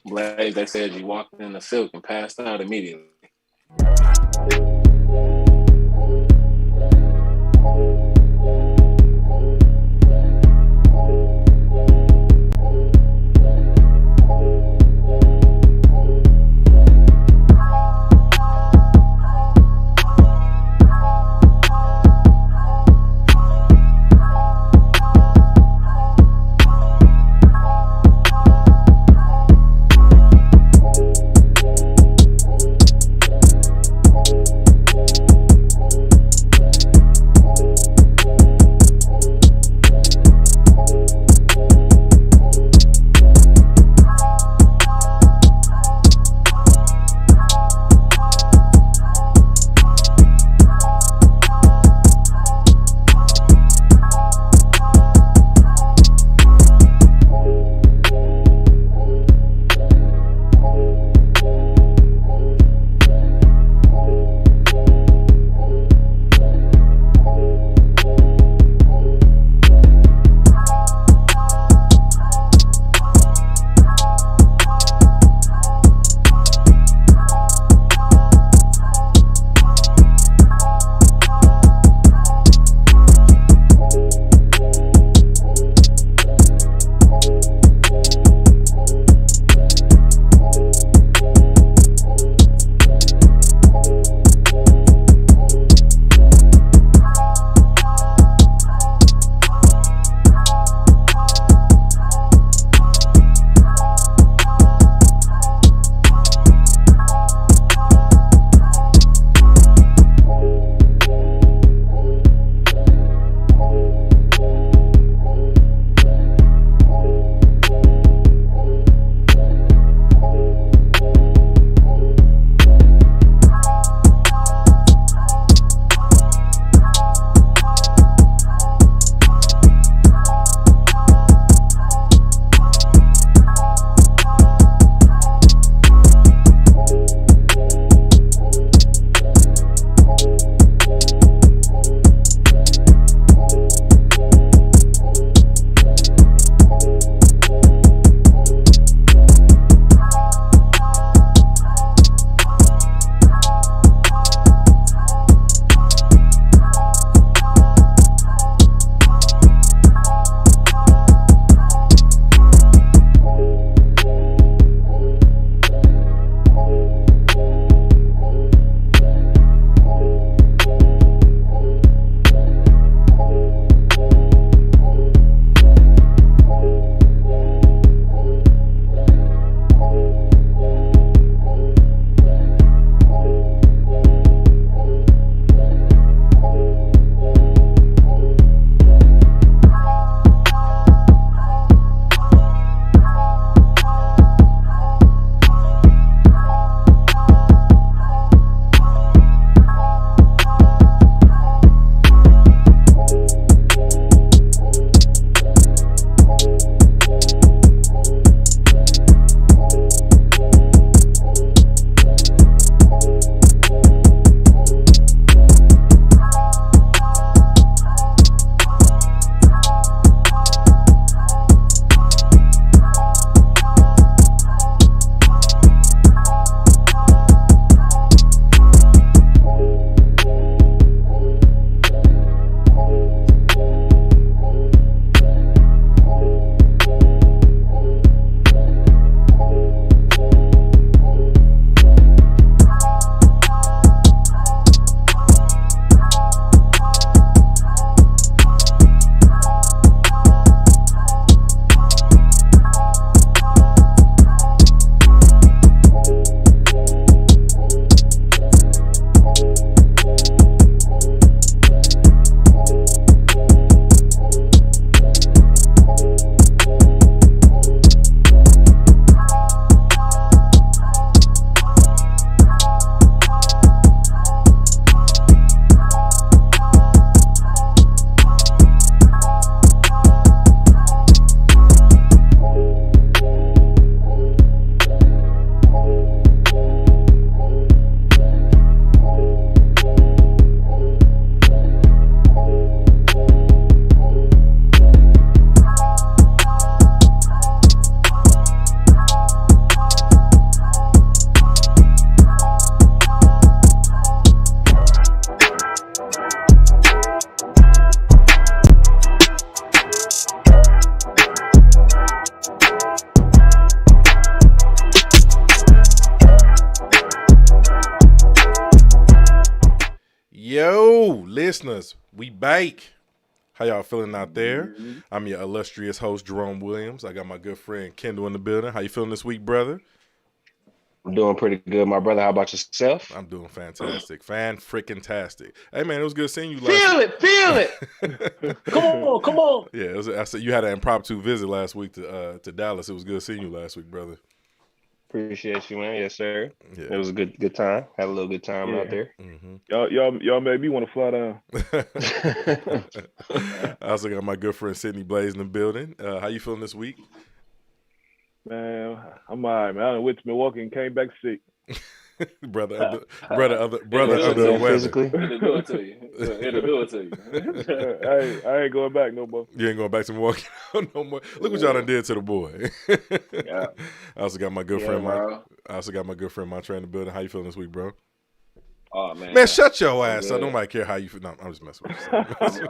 Blaze, they said you walked in the silk and passed out immediately. listeners, we bake. How y'all feeling out there? Mm-hmm. I'm your illustrious host, Jerome Williams. I got my good friend Kendall in the building. How you feeling this week, brother? I'm doing pretty good, my brother. How about yourself? I'm doing fantastic. Fan-freaking-tastic. Hey, man, it was good seeing you Feel last it. Come on. Yeah, I said you had an impromptu visit last week to Dallas. It was good seeing you last week, brother. Appreciate you, man. Yes, sir. Yeah. It was a good time. Had a little good time out there. Mm-hmm. Y'all made me want to fly down. I also got my good friend Sydney Blaze in the building. How you feeling this week? Man, I'm all right, man. I went to Milwaukee and came back sick. brother under the weather. Physically. It'll do it to you. It'll do it to you. I ain't going back no more. You ain't going back to Milwaukee no more. Look what y'all done did to the boy. Yeah. I also got my good friend bro. Montreal in the building. How you feeling this week, bro? Oh man. Man, shut your ass up. Nobody care how you feel. No, I'm just messing with you.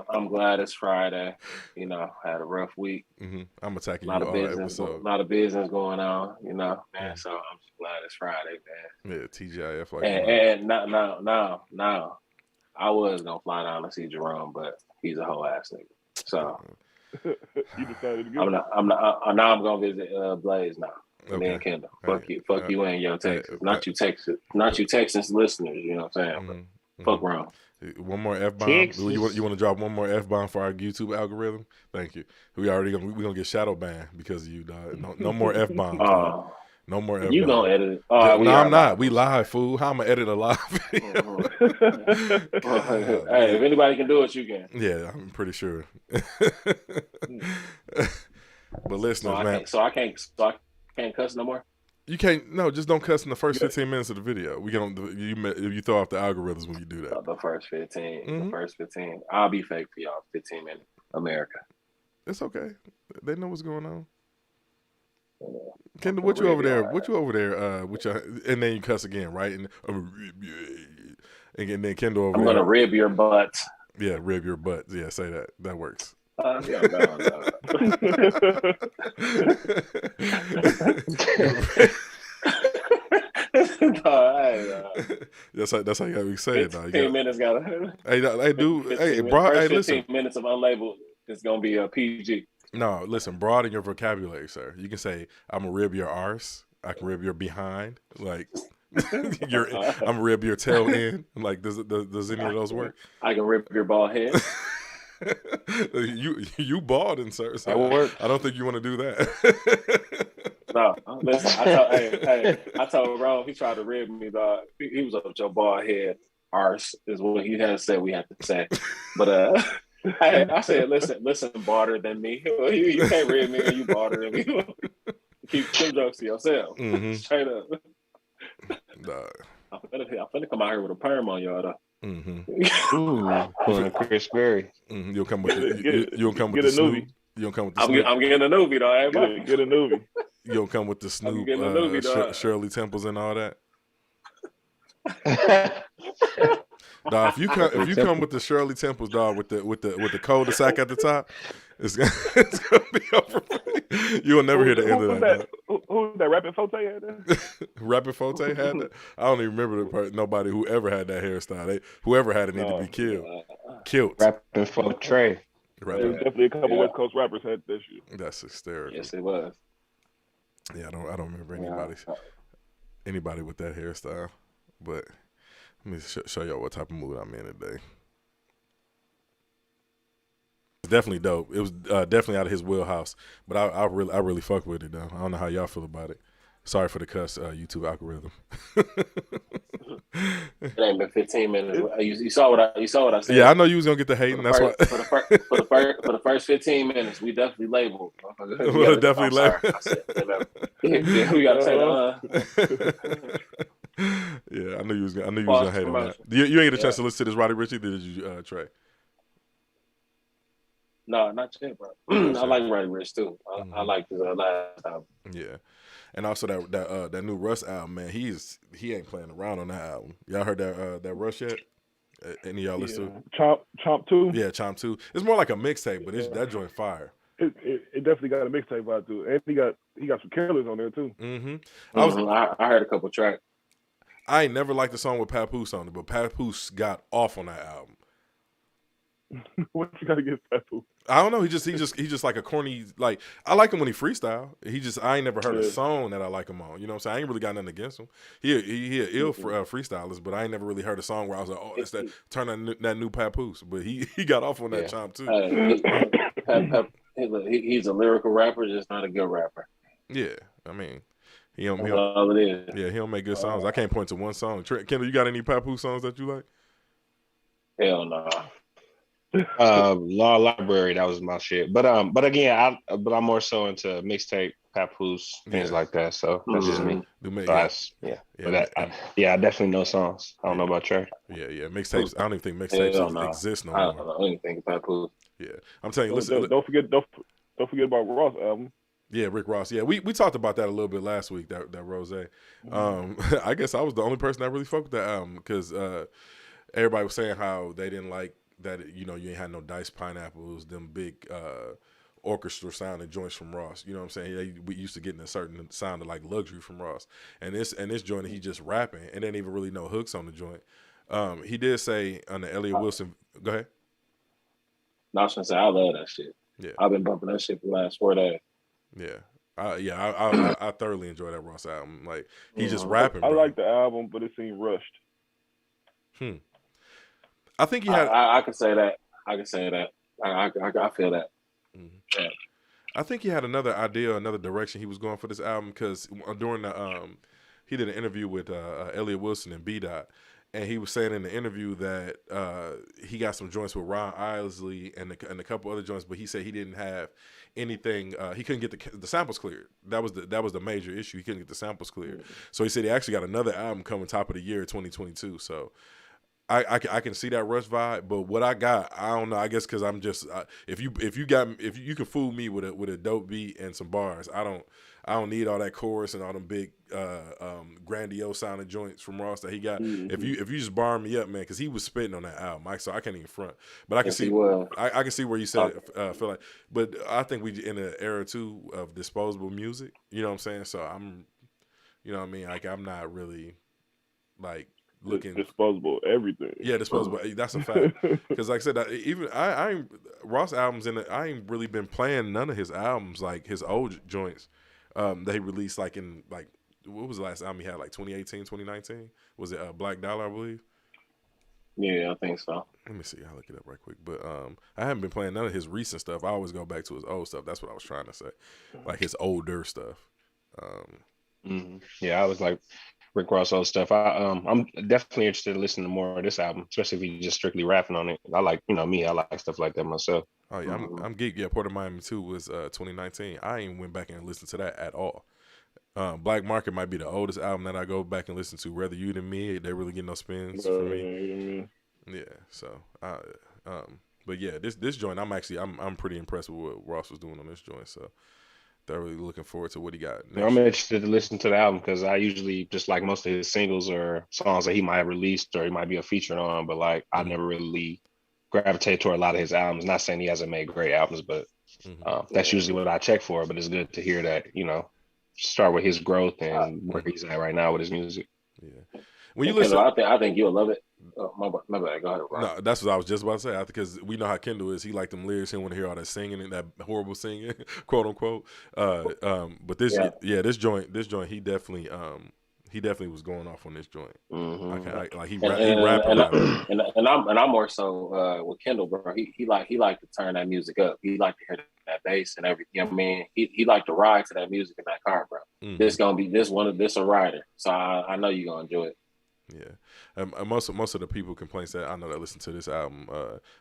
I'm glad it's Friday. You know, had a rough week. Mm-hmm. I'm attacking a lot you of all business, episode. a lot of business going on. You know, man. So I'm just glad it's Friday, man. Yeah, TGIF like and now, I was gonna fly down to see Jerome, but he's a whole ass nigga. So You decided to go. now I'm gonna visit Blaze now. Okay. Me and Kendall. Fuck you and your Texas. Not you Texas listeners, you know what I'm saying? Mm-hmm. Fuck wrong. One more F-bomb. You want to drop one more F-bomb for our YouTube algorithm? Thank you. We're gonna get shadow banned because of you, dog. No more F-bombs. No more F-bombs. You gonna edit it? No, I'm not. We live, fool. How am I edit a live video? Hey, if anybody can do it, you can. Yeah, I'm pretty sure. But listeners, man. So I can't cuss no more. You can't. No, just don't cuss in the first 15 minutes of the video. You throw off the algorithms when you do that. The first 15. Mm-hmm. The first 15. I'll be fake for y'all. 15 minutes. America. It's okay. They know what's going on. Yeah. Kendall, what you over there? What you over there? And then you cuss again, right? And then Kendall over I'm there. gonna rib your butt. Yeah, rib your butt. Yeah, say that. That works. No. That's how you gotta say it. 15 minutes gotta. Hey, dude. Hey, bro. Hey, listen. 15 minutes of unlabeled is gonna be a PG. No, listen. Broaden your vocabulary, sir. You can say, "I'm gonna rib your arse. I can rib your behind." Like, I'm gonna rib your tail end. Like, does any of those work? I can rib your bald head. You balding, sir. So that will work. I don't think you want to do that. No, listen. I told Ron, he tried to rib me, dog. He was up with your bald head. Arse is what he had said we had to say. But I said, listen, barter than me. You can't rib me when you barter than me. Keep them jokes to yourself. Mm-hmm. Straight up. I'm finna come out here with a perm on y'all though. Mm-hmm. Ooh, Chris Berry. Mm-hmm. You'll come with the Snoop. You don't come with the Snoop. I'm getting a newbie though. Get a newbie. You don't come with the Snoop, Shirley Temples and all that. Dog, if you come with the Shirley Temples, dog, with the cul-de-sac at the top, it's gonna be over. You'll never hear the end of that. Who's that? Rapid Forte had that? Rapid Forte had that. I don't even remember nobody who ever had that hairstyle. Whoever had it needed to be killed. Rapid Forte. There was definitely a couple West Coast rappers had that shit. That's hysterical. Yes, it was. Yeah, I don't remember anybody with that hairstyle. But let me show y'all what type of mood I'm in today. It's definitely dope. It was definitely out of his wheelhouse, but I really fuck with it though. I don't know how y'all feel about it. Sorry for the cuss, YouTube algorithm. It ain't been 15 minutes. You saw what I said. Yeah, I know you was gonna get the hate, and that's why. For the first 15 minutes, we definitely labeled. We'll definitely label. We gotta say Yeah, I knew you was gonna hate on that. You ain't get a chance to listen to this Roddy Richie, did you, Trey? No, not yet, bro. I like Roddy Rich too. I like his last album. Yeah. And also that new Russ album, man, he ain't playing around on that album. Y'all heard that Russ yet? Any of y'all listen to? Chomp 2? Yeah, Chomp 2. It's more like a mixtape, but that joint fire. It definitely got a mixtape vibe too. And he got some killers on there too. Mm-hmm. I heard a couple tracks. I ain't never liked the song with Papoose on it, but Papoose got off on that album. What you got against Papoose? I don't know. He just like a corny. Like I like him when he freestyle. I ain't never heard a song that I like him on. You know what I'm saying? I ain't really got nothing against him. He an ill freestylist, but I ain't never really heard a song where I was like, oh, it's that turn that new Papoose. But he got off on that chomp too. He's a lyrical rapper, just not a good rapper. Yeah, I mean, he don't make good songs. I can't point to one song. Kendall, you got any Papoose songs that you like? Hell no. Law Library, that was my shit. But again, I'm more so into mixtape, Papoose, things like that. So that's just me. I definitely know songs. I don't know about Trey. Yeah. Mixtapes. I don't even think mixtapes exist no more. I don't know anything about Papoose. Yeah, I'm telling you. Listen, don't forget about Ross album. Yeah, Rick Ross. Yeah, we talked about that a little bit last week. That Rose. I guess I was the only person that really fucked with that album because everybody was saying how they didn't like that. You ain't had no diced pineapples, them big orchestra sounding joints from Ross. You know what I'm saying? We used to getting a certain sound of like luxury from Ross, and this joint he just rapping and didn't even really know hooks on the joint. He did say on the Elliott Wilson. Go ahead. No, I was gonna say I love that shit. Yeah, I've been bumping that shit for the last 4 days. Yeah, I thoroughly enjoy that Ross album. Like he's just rapping. I like the album, but it seemed rushed. I think he had. I can say that. I feel that. Mm-hmm. Yeah. I think he had another idea, another direction he was going for this album because during the he did an interview with Elliott Wilson and B Dot. And he was saying in the interview that he got some joints with Ron Isley and a couple other joints, but he said he didn't have anything. He couldn't get the samples cleared. That was the major issue. He couldn't get the samples cleared. So he said he actually got another album coming top of the year, 2022. So I can see that Rush vibe, but what I got, I don't know. I guess because I'm just if you can fool me with a dope beat and some bars, I don't need all that chorus and all them big grandiose sounding joints from Ross that he got. Mm-hmm. If you just bar me up, man, because he was spitting on that album, so I can't even front. But I can see I can see where you said feel like. But I think we in an era too of disposable music. You know what I'm saying? So I'm, you know what I mean? Like I'm not really like looking disposable everything. Yeah, disposable. That's a fact. Because like I said, even I ain't Ross albums I ain't really been playing none of his albums like his old joints. They released like in like what was the last album he had, like 2018, 2019? Was it Black Dollar, I believe? Yeah, I think so. Let me see. I'll look it up right quick. But I haven't been playing none of his recent stuff. I always go back to his old stuff. That's what I was trying to say. Like his older stuff. Yeah, I was like Rick Ross old stuff. I'm definitely interested in listening to more of this album, especially if he's just strictly rapping on it. I like, me, I like stuff like that myself. Oh yeah, I'm geek. Yeah, Port of Miami 2 was 2019. I ain't went back and listened to that at all. Black Market might be the oldest album that I go back and listen to. Rather You Than Me, they really get no spins for me. Yeah, so but yeah, this joint, I'm pretty impressed with what Ross was doing on this joint. So thoroughly looking forward to what he got next. I'm interested to listen to the album because I usually just like most of his singles or songs that he might have released or he might be a feature on, but like I never really gravitate toward a lot of his albums. Not saying he hasn't made great albums, but that's usually what I check for. But it's good to hear that, start with his growth and where he's at right now with his music. Yeah. When you listen, I think you'll love it. Oh, my bad. Go ahead, Ron. No, that's what I was just about to say. Because we know how Kendall is. He like them lyrics. He don't want to hear all that singing and that horrible singing, quote unquote. But this joint, he definitely was going off on this joint. Like he rapping. And I'm more so with Kendall, bro. He like to turn that music up. He like to hear that bass and everything. I mean, he like to ride to that music in that car, bro. This a rider. So I know you're gonna enjoy it. Yeah, most of the people complaints that I know that listen to this album,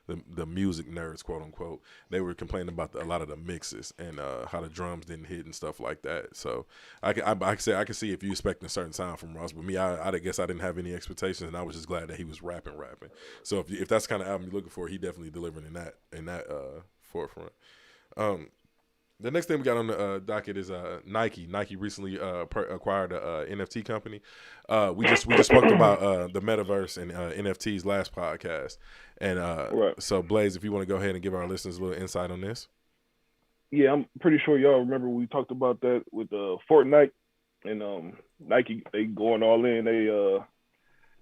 the music nerds, quote unquote, they were complaining about a lot of the mixes and how the drums didn't hit and stuff like that. So I can see if you expecting a certain sound from Ross, but me, I guess I didn't have any expectations, and I was just glad that he was rapping. So if that's the kind of album you're looking for, he definitely delivered in that forefront. The next thing we got on the docket is Nike. Nike recently acquired a NFT company. We just spoke about the metaverse and NFTs last podcast. And right. So, Blaze, if you want to go ahead and give our listeners a little insight on this. Yeah, I'm pretty sure y'all remember we talked about that with Fortnite and Nike. They going all in.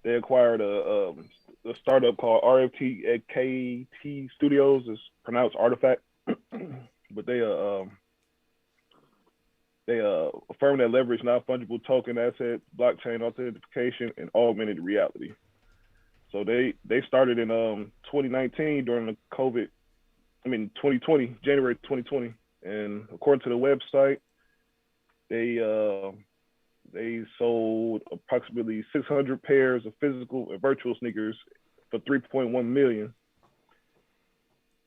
They acquired a startup called RFT at KT Studios. It's pronounced Artifact, but they a firm that leverage non-fungible token assets, blockchain authentication, and augmented reality. So they started in 2019 during the 2020, January 2020, and according to the website, they sold approximately 600 pairs of physical and virtual sneakers for 3.1 million.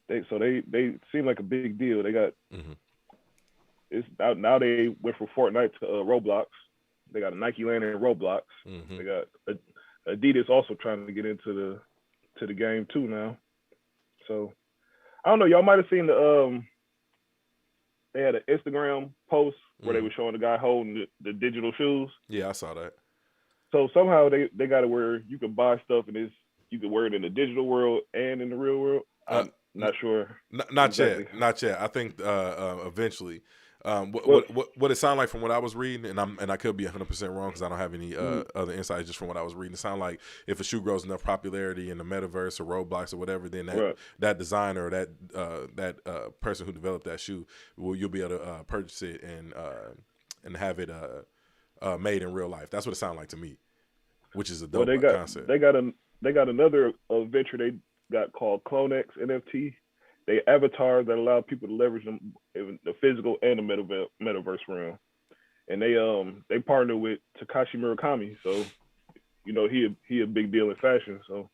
They seem like a big deal. They got it's now they went from Fortnite to Roblox. They got a Nike landing in Roblox. They got Adidas also trying to get into the game too now. So I don't know. Y'all might have seen they had an Instagram post where they were showing the guy holding the digital shoes. Yeah, I saw that. So somehow they got it where you can buy stuff and you can wear it in the digital world and in the real world. I'm not sure. Not exactly. Not yet. I think eventually. What it sounded like from what I was reading, and I could be 100% wrong because I don't have any other insights just from what I was reading. It sounded like if a shoe grows enough popularity in the metaverse or Roblox or whatever, then that designer or that person who developed that shoe, you'll be able to purchase it and have it made in real life. That's what it sounded like to me, which is a dope concept. They got another venture they got called CloneX NFT. They avatars that allow people to leverage them in the physical and the metaverse realm, and they partner with Takashi Murakami, so you know he a big deal in fashion. So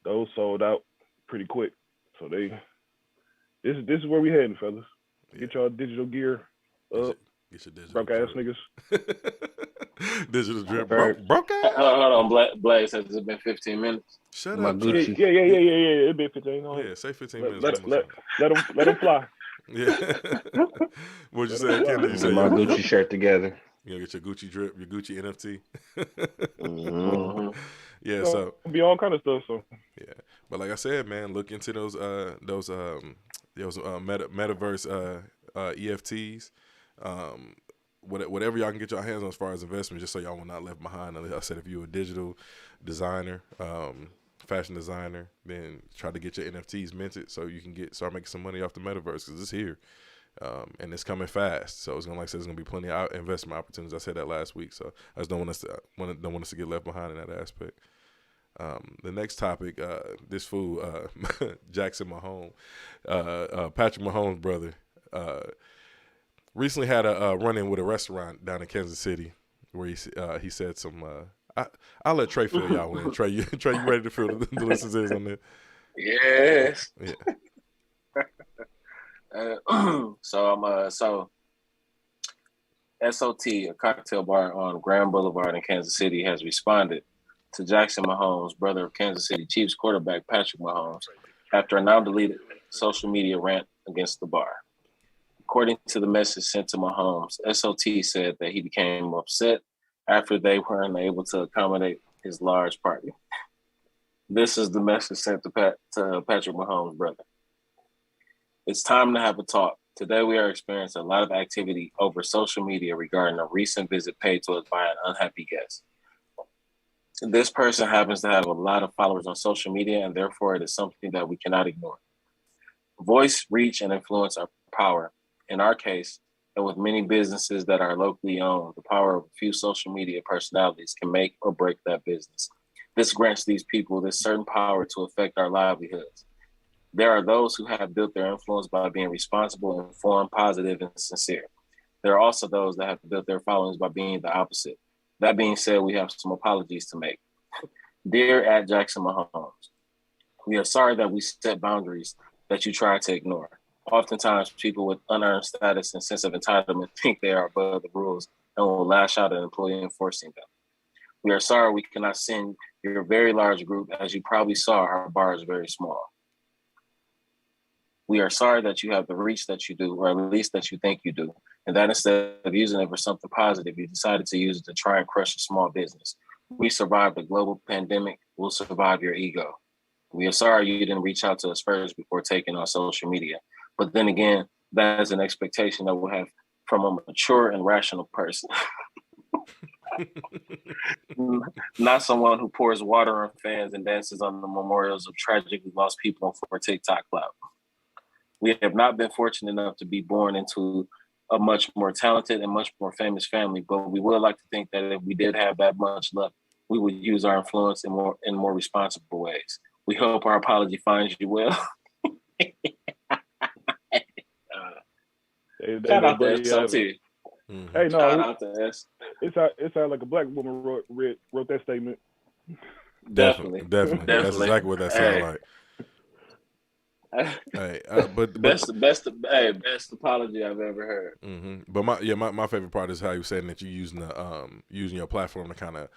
those sold out pretty quick. So this is where we heading, fellas. Get y'all digital gear up. Get your digital broke ass niggas. Digital drip, broke ass. Hold on, Blaze. Has it been 15 minutes? Shut My up, Gucci. Yeah. It's been 15. Yeah, say 15 minutes. Let them fly. Yeah. What'd you say, Ken? You say my Gucci shirt together. You know, get your Gucci drip, your Gucci NFT. Yeah, so be all kind of stuff. So yeah, but like I said, man, look into those metaverse EFTs. Whatever y'all can get your hands on as far as investment, just so y'all will not left behind. Like I said, if you're a digital designer, fashion designer, then try to get your NFTs minted so you can start making some money off the metaverse because it's here. And it's coming fast, so it's gonna there's gonna be plenty of investment opportunities. I said that last week, so I just don't want us to get left behind in that aspect. The next topic, this fool, Jackson Mahomes, Patrick Mahomes' brother, recently had a run-in with a restaurant down in Kansas City where he said some. I'll let Trey fill y'all in. Trey, you ready to fill the listeners in on that? Yes. Yeah. So SOT, a cocktail bar on Grand Boulevard in Kansas City, has responded to Jackson Mahomes, brother of Kansas City Chiefs quarterback Patrick Mahomes, after a now deleted social media rant against the bar. According to the message sent to Mahomes, SOT said that he became upset after they weren't able to accommodate his large party. This is the message sent to Patrick Mahomes' brother. It's time to have a talk. Today we are experiencing a lot of activity over social media regarding a recent visit paid to us by an unhappy guest. This person happens to have a lot of followers on social media, and therefore it is something that we cannot ignore. Voice, reach, and influence are power. In our case, and with many businesses that are locally owned, the power of a few social media personalities can make or break that business. This grants these people this certain power to affect our livelihoods. There are those who have built their influence by being responsible, informed, positive, and sincere. There are also those that have built their followings by being the opposite. That being said, we have some apologies to make. Dear @Jackson Mahomes, we are sorry that we set boundaries that you try to ignore. Oftentimes, people with unearned status and sense of entitlement think they are above the rules and will lash out at an employee enforcing them. We are sorry we cannot send your very large group. As you probably saw, our bar is very small. We are sorry that you have the reach that you do, or at least that you think you do, and that instead of using it for something positive, you decided to use it to try and crush a small business. We survived a global pandemic. We'll survive your ego. We are sorry you didn't reach out to us first before taking on social media. But then again, that is an expectation that we'll have from a mature and rational person. Not someone who pours water on fans and dances on the memorials of tragically lost people for TikTok clout. We have not been fortunate enough to be born into a much more talented and much more famous family, but we would like to think that if we did have that much luck, we would use our influence in more responsible ways. We hope our apology finds you well. Shout out to SOT. Hey, no, shout out to S. It sounded like a black woman wrote that statement. Definitely. That's exactly what that sounded like. Hey, but best apology I've ever heard. Mm-hmm. But my favorite part is how you saying that you're using your platform to kind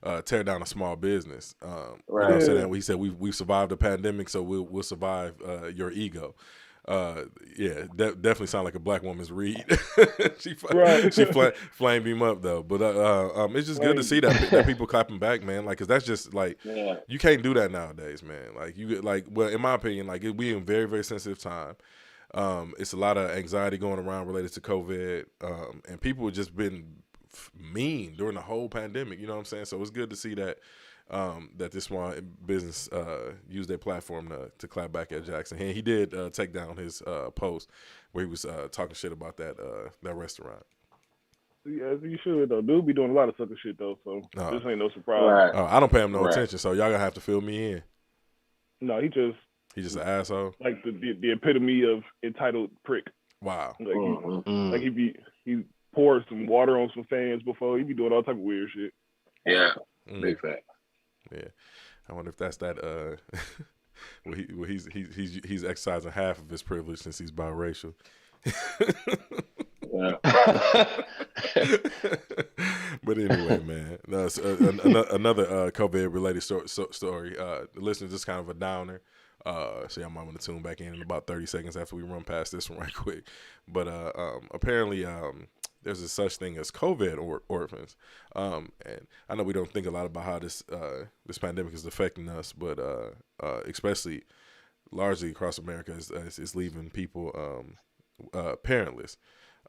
of tear down a small business. Right. You know, saying that he said we've survived the pandemic, so we'll survive your ego. Definitely sound like a black woman's read. she flamed him up though, but it's just good to see that people clapping back, man. Like, cause that's just like you can't do that nowadays, man. Like well, in my opinion, like we in very very sensitive time. It's a lot of anxiety going around related to COVID, and people have just been mean during the whole pandemic. You know what I'm saying? So it's good to see that. That this small business used their platform to clap back at Jackson. He did take down his post where he was talking shit about that restaurant. Yeah, you should though. Dude be doing a lot of sucker shit though, so this ain't no surprise. Right. I don't pay him no attention, so y'all gonna have to fill me in. No, he's just an asshole. Like the epitome of entitled prick. Wow. Like he poured some water on some fans before. He be doing all type of weird shit. Yeah, big fact. Yeah, I wonder if that's that. Well, he's exercising half of his privilege since he's biracial. But anyway, man, another COVID related story. The listener just kind of a downer. So y'all might want to tune back in about 30 seconds after we run past this one right quick. But apparently there's a such thing as COVID orphans. And I know we don't think a lot about how this pandemic is affecting us, but especially largely across America is leaving people parentless.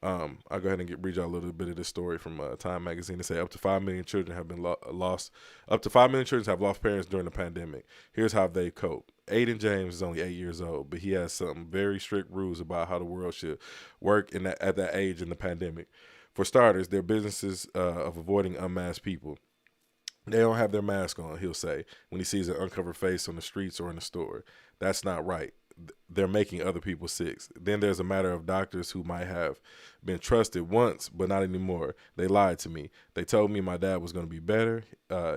I'll go ahead and read y'all a little bit of this story from Time Magazine. They say up to 5 million children have been lost. Up to 5 million children have lost parents during the pandemic. Here's how they cope. Aiden James is only 8 years old, but he has some very strict rules about how the world should work at that age in the pandemic. For starters, their businesses of avoiding unmasked people. They don't have their mask on, he'll say, when he sees an uncovered face on the streets or in the store. That's not right. They're making other people sick. Then there's a matter of doctors who might have been trusted once, but not anymore. They lied to me. They told me my dad was going to be better.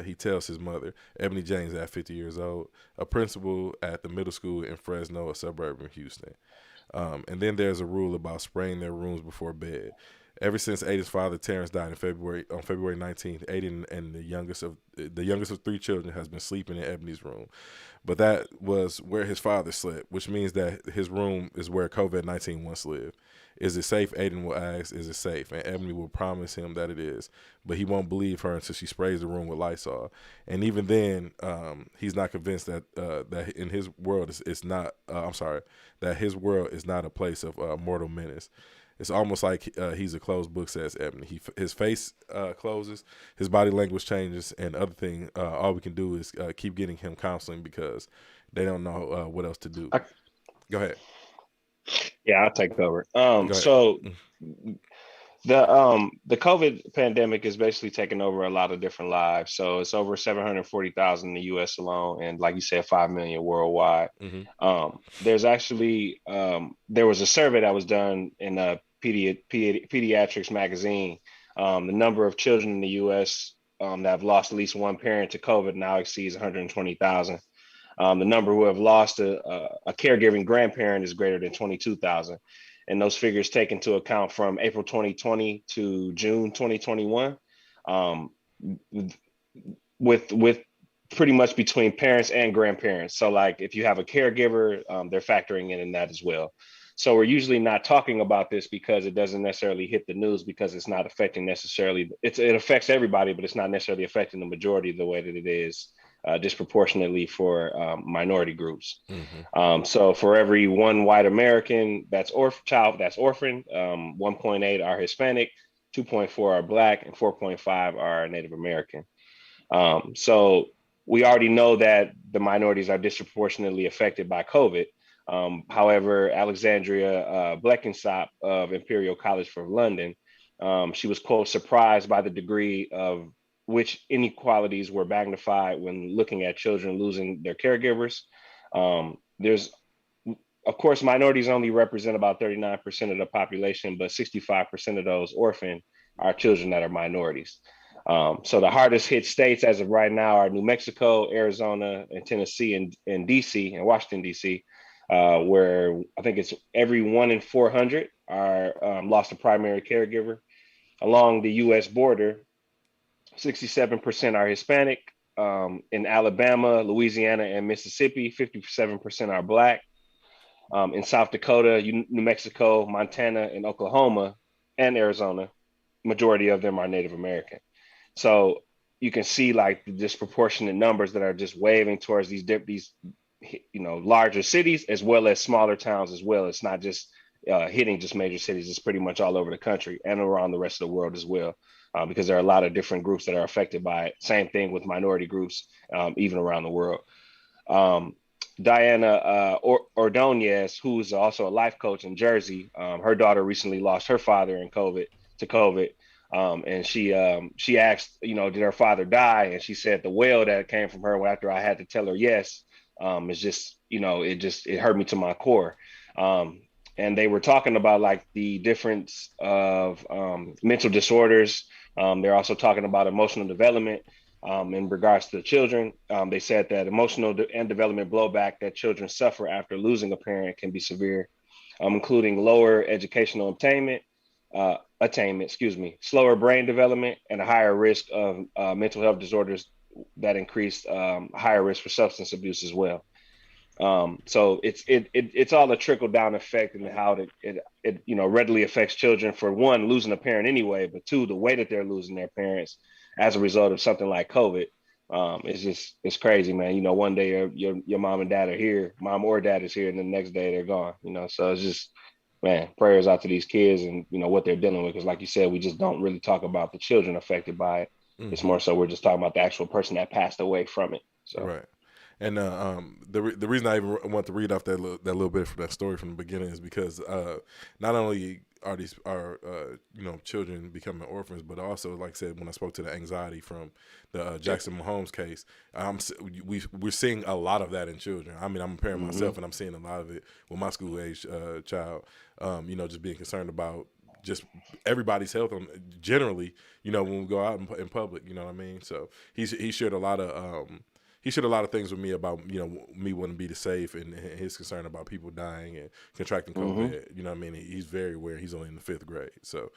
He tells his mother, Ebony James, at 50 years old, a principal at the middle school in Fresno, a suburb of Houston. And then there's a rule about spraying their rooms before bed. Ever since Aiden's father, Terrence, died on February 19th, Aiden and the youngest of 3 children has been sleeping in Ebony's room. But that was where his father slept, which means that his room is where COVID-19 once lived. Is it safe? Aiden will ask, is it safe? And Ebony will promise him that it is. But he won't believe her until she sprays the room with Lysol. And even then, he's not convinced that that in his world it's not. That his world is not a place of mortal menace. It's almost like he's a closed book, says Ebony. His face closes, his body language changes, and other thing, all we can do is keep getting him counseling because they don't know what else to do. Go ahead. Yeah, I'll take over. So the COVID pandemic is basically taking over a lot of different lives. So it's over 740,000 in the U.S. alone, and like you said, 5 million worldwide. Mm-hmm. There's actually there was a survey that was done in a pediatrics magazine. The number of children in the U.S. That have lost at least one parent to COVID now exceeds 120,000. The number who have lost a caregiving grandparent is greater than 22,000. And those figures take into account from April 2020 to June 2021, with pretty much between parents and grandparents. So like if you have a caregiver, they're factoring in that as well. So we're usually not talking about this because it doesn't necessarily hit the news because it's not affecting necessarily, it affects everybody, but it's not necessarily affecting the majority the way that it is disproportionately for minority groups. Mm-hmm. So for every one white American that's orphaned, 1.8 are Hispanic, 2.4 are Black, and 4.5 are Native American. So we already know that the minorities are disproportionately affected by COVID. However, Alexandria Bleckensop of Imperial College for London, she was, quote, surprised by the degree of which inequalities were magnified when looking at children losing their caregivers. There's, of course, minorities only represent about 39% of the population, but 65% of those orphaned are children that are minorities. So the hardest hit states as of right now are New Mexico, Arizona, and Tennessee, and DC, and Washington, DC, where I think it's every 1 in 400 are lost a primary caregiver. Along the U.S. border, 67% are Hispanic. In Alabama, Louisiana, and Mississippi, 57% are Black. In South Dakota, New Mexico, Montana, and Oklahoma, and Arizona, majority of them are Native American. So you can see like the disproportionate numbers that are just waving towards these larger cities as well as smaller towns as well. It's not just hitting just major cities. It's pretty much all over the country and around the rest of the world as well, because there are a lot of different groups that are affected by it. Same thing with minority groups, even around the world. Diana Ordonez, who's also a life coach in Jersey, her daughter recently lost her father to COVID. And she asked, did her father die? And she said the wail that came from her after I had to tell her yes, it's just, it hurt me to my core. And they were talking about like the difference of mental disorders. They're also talking about emotional development in regards to the children. They said that emotional and development blowback that children suffer after losing a parent can be severe, including lower educational attainment, slower brain development, and a higher risk of mental health disorders that increased higher risk for substance abuse as well. So it's all a trickle down effect and how it readily affects children. For one, losing a parent anyway, but two, the way that they're losing their parents as a result of something like COVID. It's crazy, man. One day your mom and dad are here, mom or dad is here, and the next day they're gone. So it's just, man, prayers out to these kids and what they're dealing with, because like you said, we just don't really talk about the children affected by it. Mm-hmm. It's more so we're just talking about the actual person that passed away from it. So right. And the reason I even want to read off that little bit from that story from the beginning is because not only are these children becoming orphans, but also, like I said, when I spoke to the anxiety from the Jackson Mahomes case, we're seeing a lot of that in children. I mean, I'm a parent myself, and I'm seeing a lot of it with my school age child. Just being concerned about just everybody's health generally. When we go out in public, you know what I mean. So he shared a lot of. He shared a lot of things with me about, me wanting to be safe and his concern about people dying and contracting COVID. Mm-hmm. You know what I mean? He's very aware. He's only in the 5th grade. So,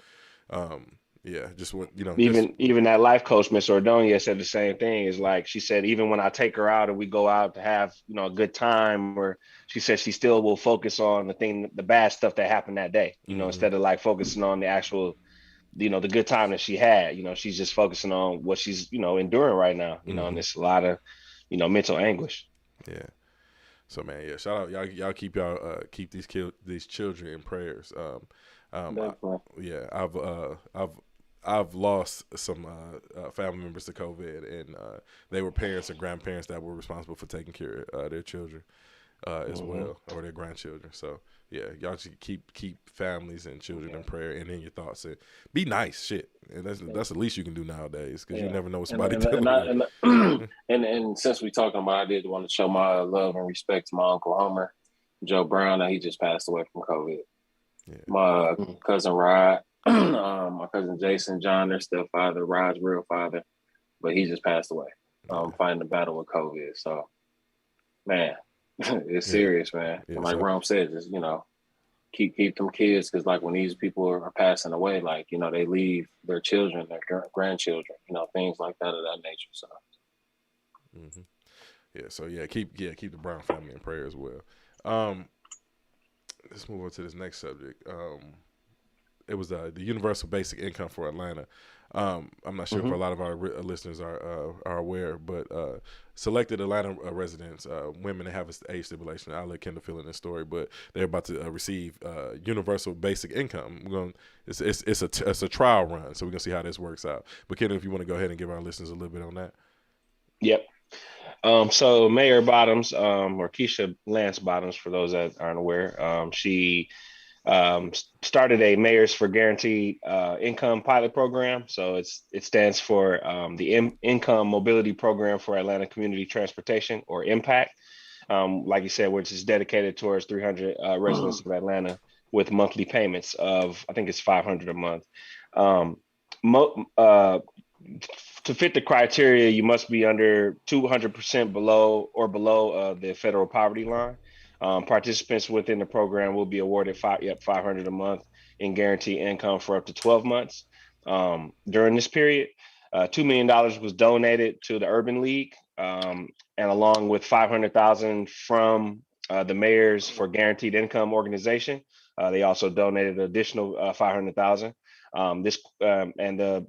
just what, Even that life coach, Miss Ordonez, said the same thing. Is like, she said, even when I take her out and we go out to have, a good time, or she said she still will focus on the bad stuff that happened that day, mm-hmm. Instead of like focusing on the actual, the good time that she had. She's just focusing on what she's, enduring right now, mm-hmm. And it's a lot of, mental anguish. Yeah. So, man, yeah, shout out y'all keep these children in prayers. I've lost some family members to COVID, and they were parents and grandparents that were responsible for taking care of their children as mm-hmm. well, or their grandchildren. So yeah, y'all should keep families and children in prayer and in your thoughts, and be nice. Shit, and that's the least you can do nowadays, because you never know what somebody dealing with. And since we talking about, I did want to show my love and respect to my Uncle Homer, Joe Brown. He just passed away from COVID. Yeah. My cousin Rod, my cousin Jason, John, their stepfather, Rod's real father, but he just passed away. Fighting the battle with COVID. So, man, it's serious, man. Yeah, and like Rome said, just keep them kids, because like when these people are passing away, like they leave their children, their grandchildren, things like that of that nature. So, mm-hmm. Yeah. So keep the Brown family in prayer as well. Let's move on to this next subject. it was the universal basic income for Atlanta. I'm not sure if a lot of our listeners are aware, but selected Atlanta residents, women that have an age stipulation. I'll let Kendall fill in this story, but they're about to receive universal basic income. It's a trial run, so we're gonna see how this works out. But Kendall, if you want to go ahead and give our listeners a little bit on that. Yep. So Mayor Bottoms, or Keisha Lance Bottoms, for those that aren't aware, she started a Mayors for Guaranteed Income pilot program. So it stands for the Income Mobility Program for Atlanta Community Transportation, or IMPACT. Like you said, which is dedicated towards 300 residents of Atlanta with monthly payments of, I think it's $500 a month. To fit the criteria, you must be under 200% below the federal poverty line. Participants within the program will be awarded $500 a month in guaranteed income for up to 12 months. During this period, $2 million was donated to the Urban League, and along with $500,000 from the Mayors for Guaranteed Income organization. They also donated an additional $500,000. And the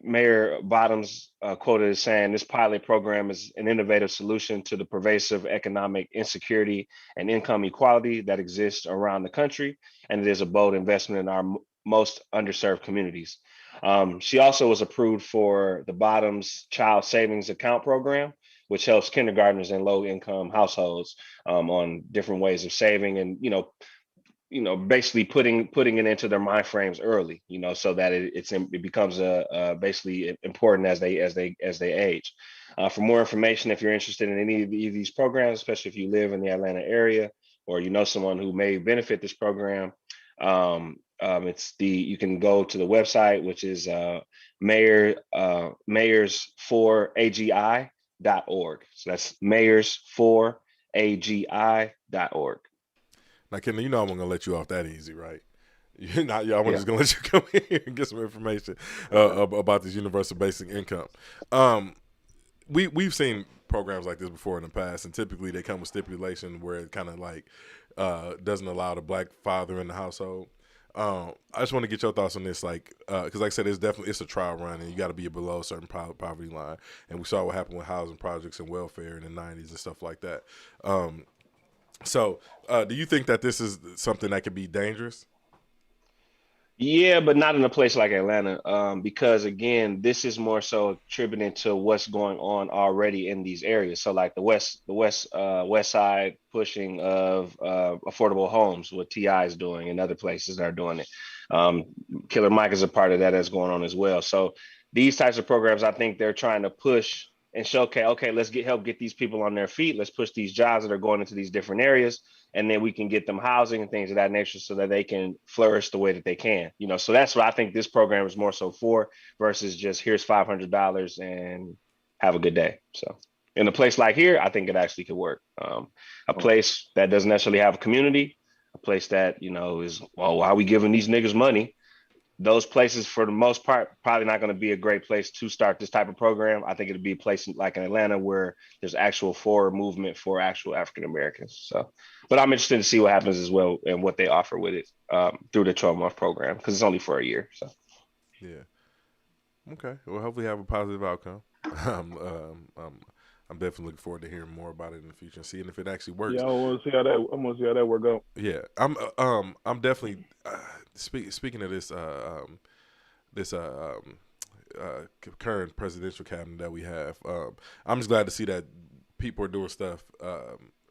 Mayor Bottoms quoted as saying, "This pilot program is an innovative solution to the pervasive economic insecurity and income equality that exists around the country, and it is a bold investment in our most underserved communities." She also was approved for the Bottoms Child Savings Account Program, which helps kindergartners in low-income households on different ways of saving and, basically putting it into their mind frames early, so that it becomes basically important as they age. For more information, if you're interested in any of these programs, especially if you live in the Atlanta area or you know someone who may benefit this program, you can go to the website, which is mayors4agi.org. So that's mayors4agi.org. Now, Kendall, I'm going to let you off that easy, right? Y'all just going to let you come in here and get some information about this universal basic income. We've seen programs like this before in the past, and typically they come with stipulation where it kind of like doesn't allow the black father in the household. I just want to get your thoughts on this, because like I said, it's a trial run, and you got to be below a certain poverty line. And we saw what happened with housing projects and welfare in the 90s and stuff like that. So, do you think that this is something that could be dangerous? Yeah, but not in a place like Atlanta, because again, this is more so attributing to what's going on already in these areas. So, like the west side pushing of affordable homes, what TI is doing, and other places that are doing it. Killer Mike is a part of that that's going on as well. So, these types of programs, I think they're trying to push and show, okay, let's help get these people on their feet. Let's push these jobs that are going into these different areas, and then we can get them housing and things of that nature so that they can flourish the way that they can. So that's what I think this program is more so for, versus just here's $500 and have a good day. So in a place like here, I think it actually could work. A place that doesn't necessarily have a community, a place that, is, well, why are we giving these niggas money? Those places, for the most part, probably not going to be a great place to start this type of program. I think it'd be a place like in Atlanta where there's actual forward movement for actual African Americans. So, but I'm interested to see what happens as well and what they offer with it through the 12-month program, because it's only for a year. So, yeah. Okay. Well, hopefully have a positive outcome. I'm definitely looking forward to hearing more about it in the future and seeing if it actually works. Yeah, I want to see how that work out. Yeah, I'm definitely speaking of this current presidential cabinet that we have. I'm just glad to see that people are doing stuff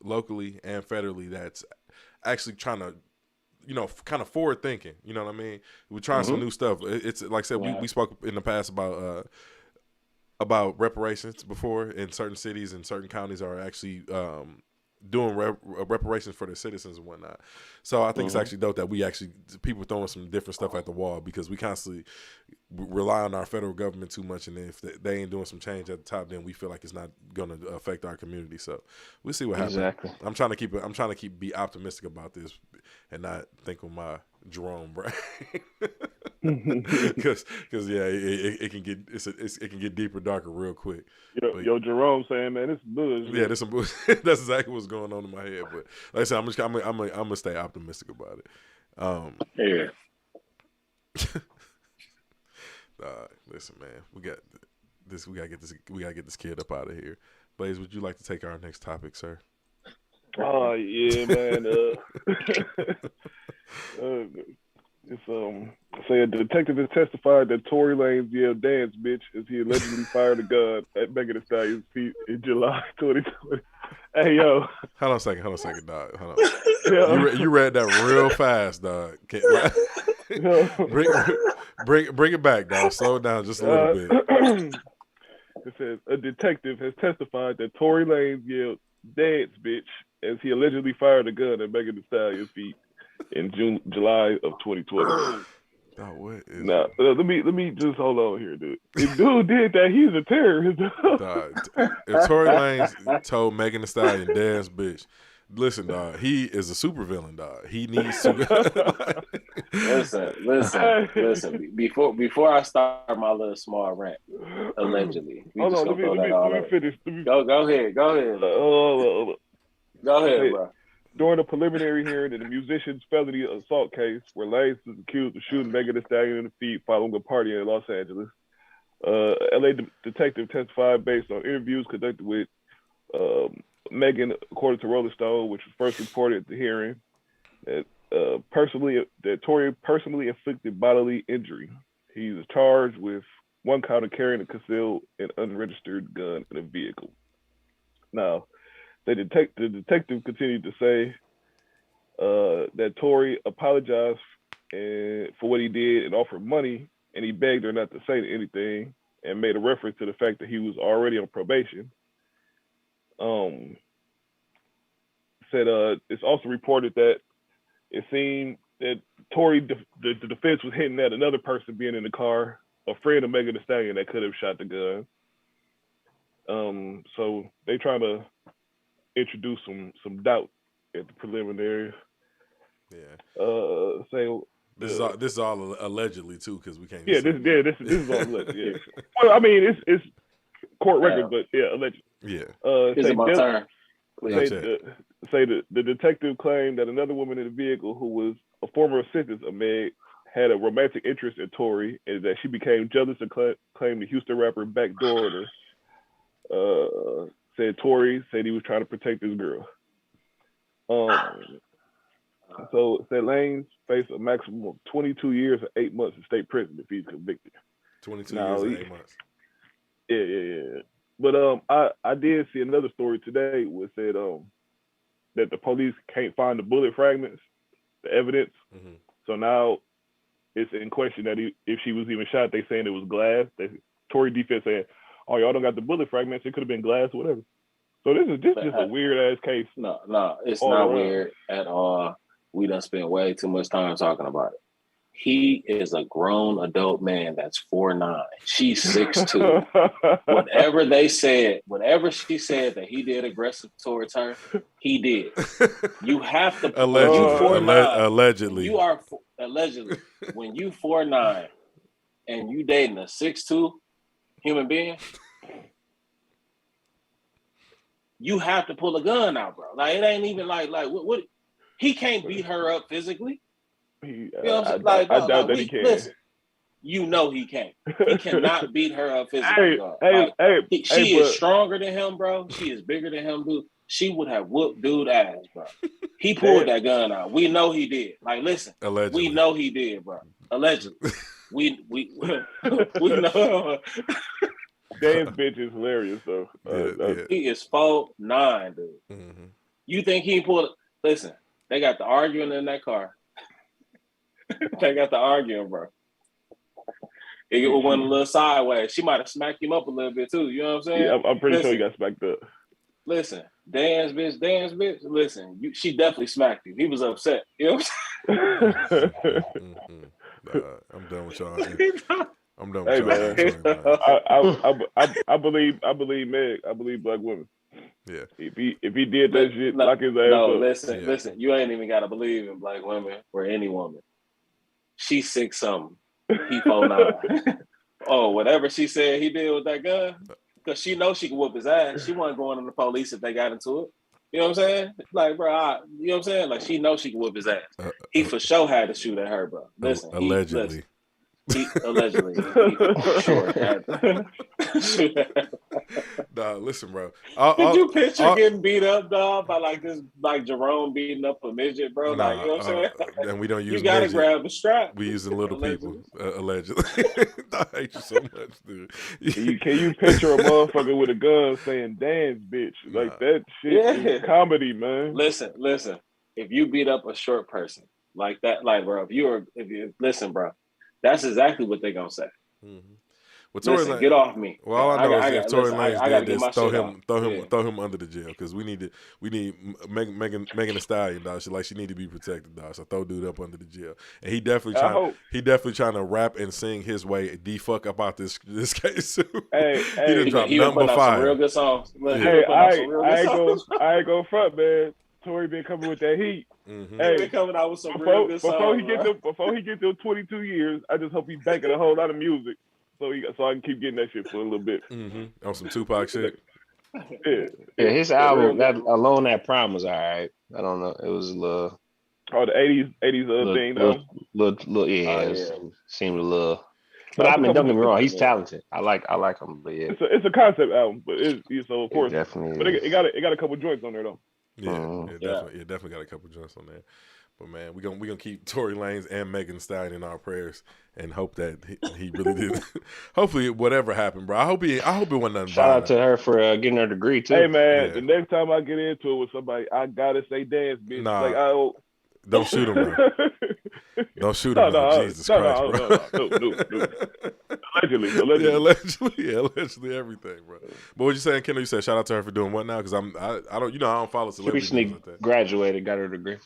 locally and federally that's actually trying to, kind of forward thinking. You know what I mean? We're trying some new stuff. It's like I said, we spoke in the past about reparations before, in certain cities and certain counties are actually doing reparations for their citizens and whatnot. So I think it's actually dope that people throwing some different stuff at the wall, because we constantly rely on our federal government too much, and if they ain't doing some change at the top, then we feel like it's not going to affect our community. So we'll see what happens. Exactly. I'm trying to be optimistic about this and not think with my Jerome brain. Because it can get deeper, darker real quick. Yo, Jerome saying, man, this is bullshit. Yeah, this some bullshit. That's exactly what's going on in my head. But like I said, I'm gonna stay optimistic about it. Listen, man, we got this. We gotta get this. We gotta get this kid up out of here. Blaze, would you like to take our next topic, sir? Oh yeah, man. It's say a detective has testified that Tory Lanez yelled "dance, bitch" as he allegedly fired a gun at Megan Thee Stallion's feet in July 2020. Hey yo, hold on a second, dog. Hold on. You read that real fast, dog. Bring it back, dog. Slow it down just a little bit. It says a detective has testified that Tory Lanez yelled "dance, bitch" as he allegedly fired a gun at Megan Thee Stallion's feet in July of 2020. Oh, what is now, let me just hold on here, dude. If dude did that, he's a terrorist. Dog, if Tory Lanez told Megan Thee Stallion "dance, bitch," listen, dog, he is a supervillain, dog. He needs to. listen. Before I start my little small rant, allegedly. Hold on, let me finish. Go ahead. Go ahead, bro. During a preliminary hearing in the musician's felony assault case, where Lanez is accused of shooting Megan Thee Stallion in the feet following a party in Los Angeles, LA detective testified based on interviews conducted with Megan, according to Rolling Stone, which was first reported at the hearing, that Tory personally inflicted bodily injury. He was charged with one count of carrying a concealed and unregistered gun in a vehicle. Now, the detective continued to say that Tory apologized for what he did and offered money, and he begged her not to say anything, and made a reference to the fact that he was already on probation. Said it's also reported that it seemed that Tory, the defense was hinting at another person being in the car, a friend of Megan Thee Stallion that could have shot the gun. So they trying to introduce some doubt at the preliminary. Yeah. This is all allegedly too, because we can't. Yeah, this is all alleged. Yeah. Well, I mean, it's court record, but yeah, alleged. Yeah. Is it my turn? Say the detective claimed that another woman in the vehicle, who was a former assistant of Meg, had a romantic interest in Tory, and that she became jealous and claimed the Houston rapper backdoored her. Said Tory said he was trying to protect his girl. So said Lanez faced a maximum of 22 years and 8 months in state prison if he's convicted. 22 years and 8 months. Yeah. But I did see another story today which said that the police can't find the bullet fragments, the evidence. Mm-hmm. So now it's in question that if she was even shot. They saying it was glass. Tory defense saying, "Oh, y'all don't got the bullet fragments. It could have been glass, or whatever." So this is just a weird ass case. No, it's not weird at all. We done spent way too much time talking about it. He is a grown adult man that's 4'9". She's 6'2". Whatever she said that he did aggressive towards her, he did. You have to allegedly. You are allegedly when you 4'9" and you dating a 6'2" human being, you have to pull a gun out, bro. Like it ain't even like what he can't beat her up physically. You know what I'm saying? I doubt that he can. Listen, you know he can't. He cannot beat her up physically. She is stronger than him, bro. She is bigger than him, dude. She would have whooped dude ass, bro. He pulled that gun out. We know he did. Like, listen, allegedly. We know he did, bro. Allegedly. we know. Dan's bitch is hilarious, though. He is 4'9", dude. Mm-hmm. You think he pulled? Listen, they got the arguing in that car. They got the arguing, bro. It went a little sideways. She might have smacked him up a little bit too. You know what I'm saying? Yeah, I'm pretty sure he got smacked up. Listen, Dan's bitch. Listen, she definitely smacked him. He was upset. You know what I'm saying? I'm done with y'all. I'm done with y'all. I believe Meg. I believe black women. Yeah. If he did that shit, lock his ass up. Listen. You ain't even gotta believe in black women or any woman. She's 6'something". He 4'9". Oh, whatever she said he did with that gun, because she knows she can whoop his ass. She wasn't going to the police if they got into it. You know what I'm saying? Like, bro, you know what I'm saying? Like, she knows she can whoop his ass. He for sure had to shoot at her, bro. Listen, allegedly. Allegedly. Sure. Nah, listen, bro. Did you picture getting beat up, dog, by like this, like Jerome beating up a midget, bro? Nah, like, you know what I'm saying? and we don't use you gotta midget. grab the strap. We using little people, allegedly. I hate you so much, dude. Can you picture a motherfucker with a gun saying "dance, bitch"? Like that shit is comedy, man. Listen. If you beat up a short person like that, like, bro, if you listen, bro, that's exactly what they gonna say. Mm-hmm. Well, Listen, get off me. Well, all I know is if Tory Lanez did this, throw him under the jail because we need Megan Thee Stallion, dog. She need to be protected, dog. So throw dude up under the jail, and he definitely trying to rap and sing his way the fuck up out this case. Hey, he done dropped number 5. Some real good songs. Hey, I ain't gonna front, man. Tory been coming with that heat. Mm-hmm. Hey, been coming out with some real good songs. Before he get them 22 years, I just hope he's banking a whole lot of music. So I can keep getting that shit for a little bit. Mm-hmm. On some Tupac shit. Yeah, his album that Prime was all right. I don't know. It was a little. Oh, the 80s thing though. It seemed a little. But I mean, don't get me wrong. He's talented. I like him. But yeah, it's a concept album. But so of course, definitely. But it got a couple joints on there though. Yeah, definitely got a couple joints on there. But man, we gonna keep Tory Lanez and Megan Thee Stallion in our prayers and hope that he really did. Hopefully, whatever happened, bro. I hope it wasn't nothing. Shout out to her for getting her degree too. Hey man, the next time I get into it with somebody, I gotta say dance, bitch. Nah, don't shoot him, bro. Don't shoot him, bro. Jesus Christ, bro. No. Allegedly. Yeah, allegedly everything, bro. But what you saying, Kendall? You said shout out to her for doing what now? Because I don't follow celebrities. She recently like that. Graduated, got her degree.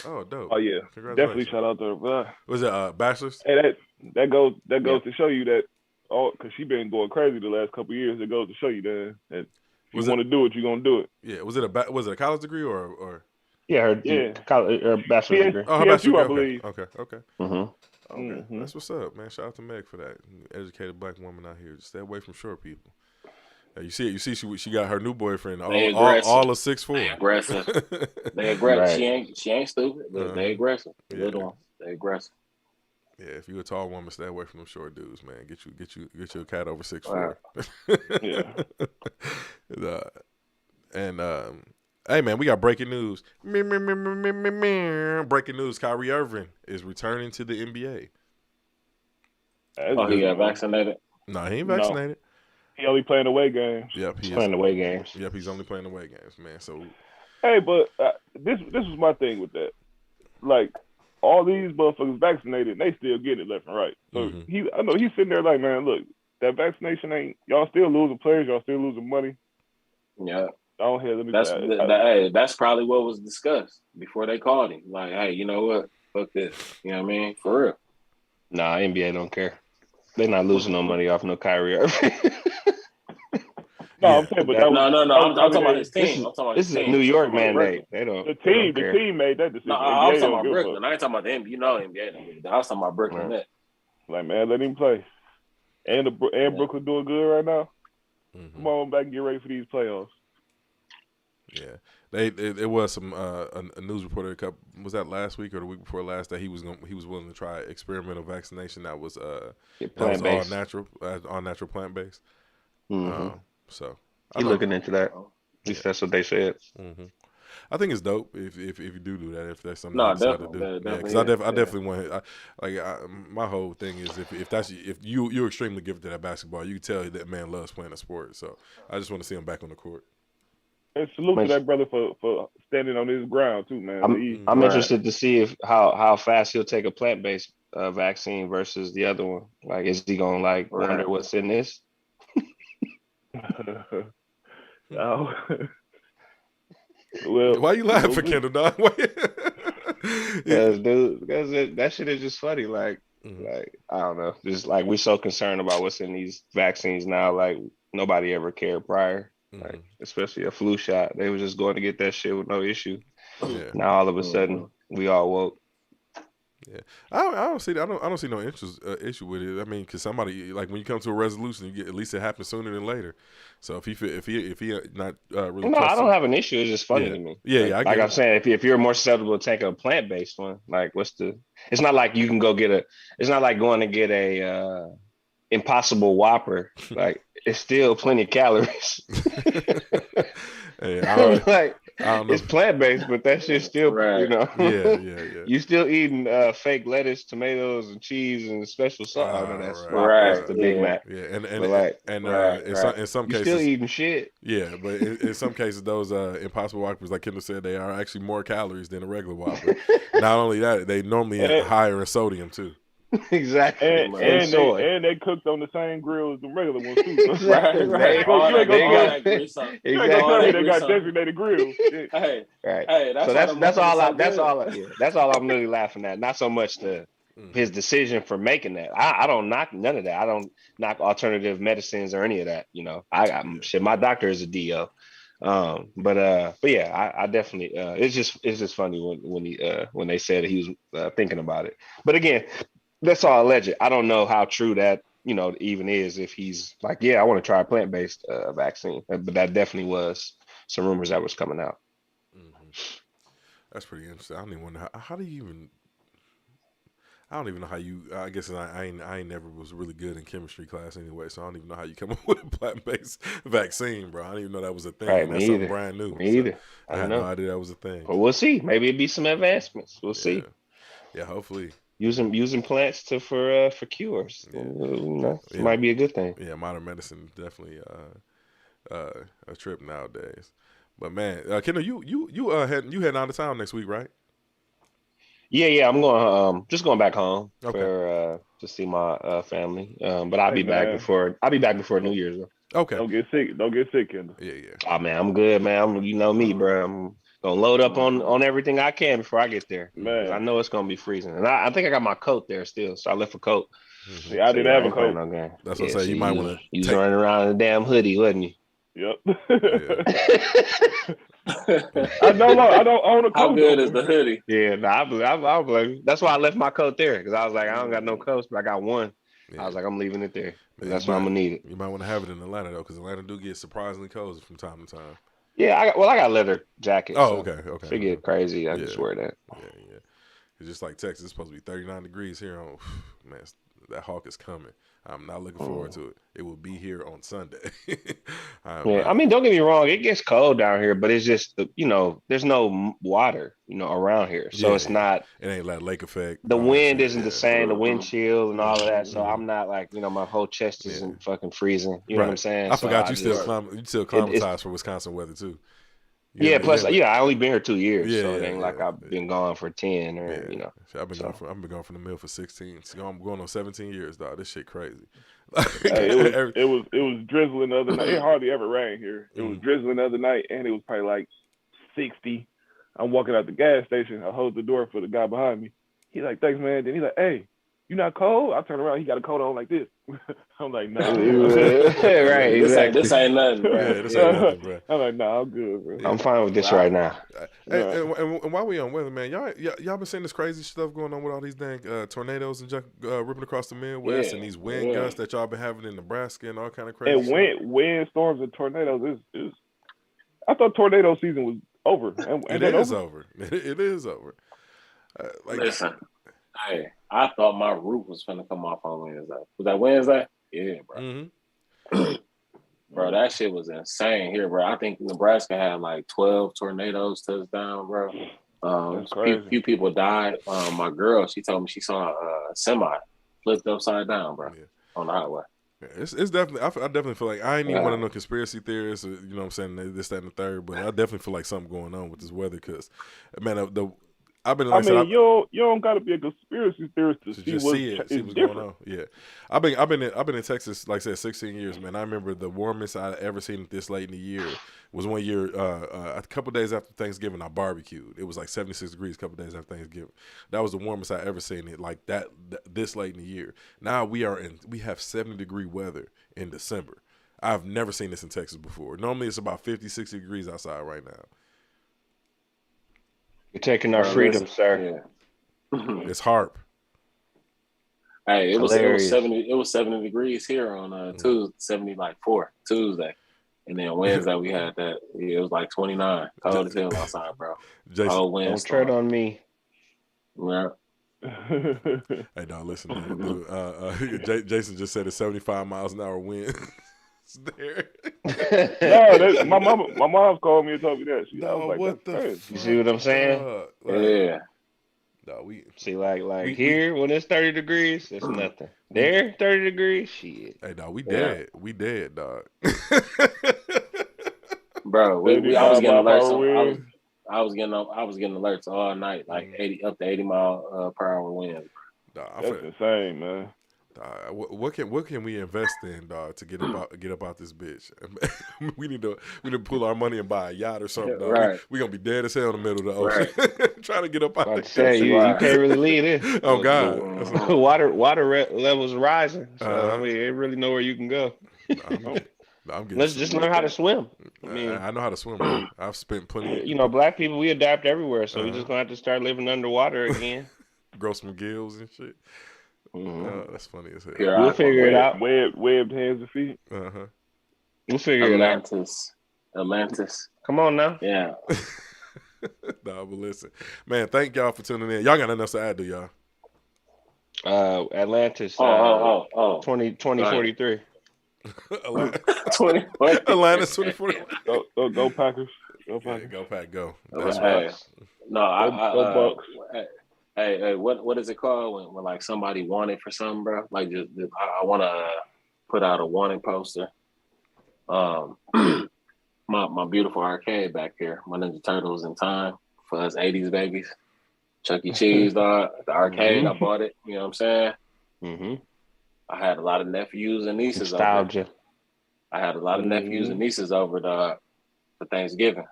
Oh, dope. Oh yeah, definitely shout out to her. Bro. Was it bachelor's? Hey, that goes to show you that because she been going crazy the last couple of years. It goes to show you that if you want to do it, you're gonna do it. Yeah. Was it a college degree or? Yeah, her bachelor's degree. Oh, her bachelor's degree. I believe. Okay. Mm-hmm. Okay, that's what's up, man. Shout out to Meg for that. Educated black woman out here. Just stay away from short people. You see, she got her new boyfriend. All of 6'4". They aggressive. Right. She ain't stupid, but they aggressive. They aggressive. Yeah, if you're a tall woman, stay away from them short dudes, man. Get you a cat over 6'4". Yeah. And hey man, we got breaking news. Breaking news: Kyrie Irving is returning to the NBA. He got vaccinated? No, he ain't vaccinated. No. He only playing away games. Yep, he's playing away games. Yep, he's only playing away games, man. So, hey, but this was my thing with that. Like, all these motherfuckers vaccinated, and they still getting it left and right. So I know he's sitting there like, man, look, that vaccination ain't. Y'all still losing players. Y'all still losing money. Yeah. That's probably what was discussed before they called him. Like, hey, you know what? Fuck this. You know what I mean? For real. Nah, NBA don't care. They're not losing no money off no Kyrie Irving. I'm saying, but I'm talking about his team. This is a New York mandate. They don't. The team made that decision. No, I'm talking about Brooklyn. I ain't talking about the NBA. You know NBA. I was talking about Brooklyn. Right. Like, man, let him play. And Brooklyn doing good right now. Come on back and get ready for these playoffs. Yeah, it was some a news reporter. Was that last week or the week before last that he was willing to try experimental vaccination that was all natural plant based. So he's looking into that. At least that's what they said. I think it's dope if you do that. If that's something you decide to do. Because I definitely want. My whole thing is if you're extremely gifted to that basketball, you can tell that man loves playing a sport. So I just want to see him back on the court. And salute to that brother for standing on his ground too, man. I'm interested to see how fast he'll take a plant-based vaccine versus the other one. Like, is he gonna wonder what's in this? No. Well, why you laughing, Kendall? Dog? Because that shit is just funny. Like I don't know, just like we're so concerned about what's in these vaccines now. Like nobody ever cared prior. Like, especially a flu shot, they were just going to get that shit with no issue. Now all of a sudden we all woke. Yeah, I don't see that. I don't see no issue with it. I mean, because somebody like when you come to a resolution, you get at least it happens sooner than later. So if he not really No, I trusting, don't have an issue. It's just funny yeah, to me. yeah, I Like get I'm it. saying, if you're more susceptible to take a plant based one, like what's the? It's not like you can go get a. It's not like going to get a Impossible Whopper. Like it's still plenty of calories. Hey, Like I don't know. it's plant based, but that shit's still, Right. Yeah. you still eating fake lettuce, tomatoes, and cheese and special sauce. Oh no, that's Right, Whopper. That's Right. the Big Yeah. Mac. yeah, But like, Right. in some you still cases, eating shit. yeah, but in some cases, those Impossible Whoppers, like Kendall said, they are actually more calories than a regular Whopper. Not only that, they normally And, higher in sodium too. Exactly. and soy. they cooked on the same grill as the regular ones too. So Right. Exactly. All you ain't gonna all kill. that grease on. You ain't gonna All tell me that they grease got on. designated grills. Shit. Right. Hey, So why the that's motherfucker's all so I good. that's all I'm really laughing at. Not so much his decision for making that. I don't knock none of that. I don't knock alternative medicines or any of that. Shit. My doctor is a DO. But yeah, I definitely. It's just funny when they said he was thinking about it. But again, that's all alleged. I don't know how true that even is. If he's like, yeah, I want to try a plant-based vaccine, but that definitely was some rumors that was coming out. That's pretty interesting. I don't even wonder how do you even. I don't even know how you. I guess I ain't never was really good in chemistry class anyway, so I don't even know how you come up with a plant-based vaccine, bro. I didn't even know that was a thing. Right, That's me something either. brand new. Me either. I had no idea that was a thing. But we'll see. Maybe it'd be some advancements. We'll see. Yeah, hopefully. Using plants for cures. Yeah. It might be a good thing. Yeah, modern medicine is definitely a trip nowadays. But man, Kendall, you heading out of town next week, right? Yeah. I'm going just going back home for to see my family. But I'll be back before New Year's though. Okay. Don't get sick, Kendall. Yeah. Oh man, I'm good, man. You know me, bro. I'm gonna load up on everything I can before I get there. Man, I know it's gonna be freezing, and I think I got my coat there still, so I left a coat. Yeah, I didn't have a coat. No That's what I say. You might want to. You was running around in a damn hoodie, wasn't you? Yep. Yeah. I don't own a coat. How good is the hoodie? Yeah, I blame you. That's why I left my coat there, because I was like, I don't got no coats, but I got one. Yeah. I was like, I'm leaving it there. That's why why I'm gonna need it. You might want to have it in Atlanta though, because Atlanta do get surprisingly cozy from time to time. Yeah, I got leather jackets. Oh, so okay. If it get crazy, I just wear that. Yeah. It's just like Texas. It's supposed to be 39 degrees here on. Man, that hawk is coming. I'm not looking forward to it. It will be here on Sunday. I mean, don't get me wrong. It gets cold down here, but it's just, there's no water, around here. So it's not. It ain't like lake effect. The wind isn't the same, the wind chill and all of that. So I'm not like, my whole chest isn't fucking freezing. You know what I'm saying? I forgot you still climatized for Wisconsin weather too. Plus, I only been here 2 years, so it ain't like I've been gone for 10 or I've been gone from the mill for 16. So I'm going on 17 years, dog. This shit crazy. It was drizzling the other night. It hardly ever rained here. It was drizzling the other night, and it was probably like 60. I'm walking out the gas station. I hold the door for the guy behind me. He's like, "Thanks, man." Then he's like, "Hey, you not cold?" I turn around. He got a coat on like this. I'm like, "Nah." Right, exactly. This ain't nothing, bro. Yeah, this ain't nothing, bro. I'm like, "Nah, I'm good, bro." I'm fine with this right now. And while we on weather, man, y'all been seeing this crazy stuff going on with all these dang tornadoes and junk ripping across the Midwest and these wind gusts that y'all been having in Nebraska and all kind of crazy. And wind storms and tornadoes is. I thought tornado season was over. It is over. It is over. Listen, hey, I thought my roof was finna come off on Wednesday. Was that Wednesday? Yeah, bro. Mm-hmm. Bro, that shit was insane here, bro. I think Nebraska had like 12 tornadoes touch down, bro. Few people died. My girl, she told me she saw a semi flipped upside down, bro, on the highway. Yeah, it's definitely. I definitely feel like I ain't even one of no conspiracy theorists, or, you know what I'm saying, this, that, and the third. But I definitely feel like something going on with this weather because, man, I've been. Like you don't got to be a conspiracy theorist to see what's going on. Yeah, I've been in Texas, like I said, 16 years, man. I remember the warmest I ever seen this late in the year was one year, a couple days after Thanksgiving. I barbecued. It was like 76 degrees a couple days after Thanksgiving. That was the warmest I ever seen it like that this late in the year. Now we have 70-degree weather in December. I've never seen this in Texas before. Normally it's about 50, 60 degrees outside right now. You're taking our freedom, sir. Yeah. It's harp. Hey, it was 70 degrees here on Tuesday, 74 Tuesday. And then Wednesday we had that. It was like 29. Cold as hell outside, bro. Jason, don't tread on me. Yeah. Hey, dog, listen, dude. Jason just said it's 75 miles an hour wind. There. No, my mom called me and told me that. I was like, what that's crazy. You see what I'm saying? Yeah. No, we see like here when it's 30 degrees, it's nothing. There, 30 degrees, shit. Hey, dog, we dead. We dead, dog. Bro, I was getting alerts. I was getting alerts all night, like 80 up to 80 mile per hour wind. That's insane, man. What can we invest in, dog, to get up out this bitch? we need to pull our money and buy a yacht or something, dog. Right. We gonna be dead as hell in the middle of the ocean, trying to get up out there. You can't really leave it. Oh God, water levels rising. So I mean, ain't really nowhere you can go. Let's just learn how to swim. I know how to swim, man. I've spent plenty. Black people, we adapt everywhere, so we just gonna have to start living underwater again. Grow some gills and shit. That's funny as hell. We'll figure it out. Webbed hands and feet. We'll figure it out. Atlantis. Come on now. Yeah. Nah, but listen, man. Thank y'all for tuning in. Y'all got nothing else to add, do y'all? Atlantis. 2043. Atlantis 2040. Go Packers. Go Packers. Go Pack. Go. Go Bucks. Hey, what is it called when like somebody wanted for something, bro? Like just I want to put out a wanting poster. My beautiful arcade back here, my Ninja Turtles in time for us 80s babies. Chuck E. Cheese, the arcade, I bought it. You know what I'm saying? Mm-hmm. I had a lot of nephews and nieces. Nostalgia. I had a lot of nephews and nieces over for Thanksgiving.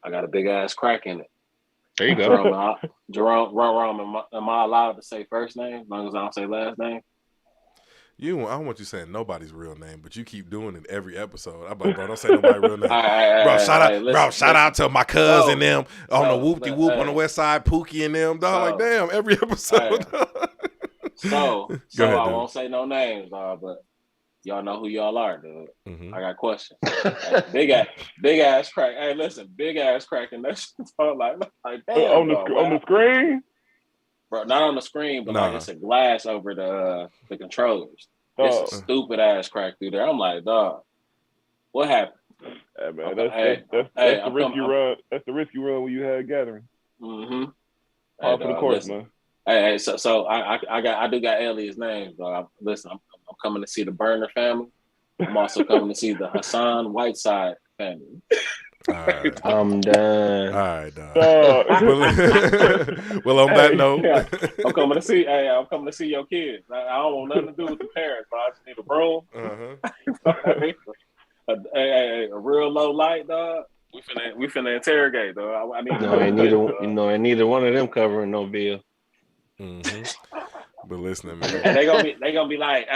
I got a big ass crack in it. There you go. Jerome, am I allowed to say first name as long as I don't say last name? I don't want you saying nobody's real name, but you keep doing it every episode. I'm like, bro, don't say nobody's real name. Shout out to my cousin them on the whoop-de-whoop on the west side, Pookie and them, dog. Like, damn, every episode. So ahead, I won't say no names, dog, but y'all know who y'all are, dude. Mm-hmm. I got questions. Big ass crack. Hey, listen, big ass crack, and that's like damn. On the screen, bro. Not on the screen, but like it's a glass over the controllers. It's a stupid ass crack through there. I'm like, dog, what happened? Hey, man, that's the risk you run. That's the risk you run when you had a gathering. Mm-hmm. Off of the course, man. Hey, so I do got alias names, dog. Listen, I'm coming to see the Burner family. I'm also coming to see the Hassan Whiteside family. All right. I'm done. All right, dog. Well, on that note, I'm coming to see your kids. I don't want nothing to do with the parents, but I just need a broom. A real low light, dog. We finna interrogate, dog. I need ain't neither one of them covering no bill. Mm-hmm. But listening, man. And they gonna be like,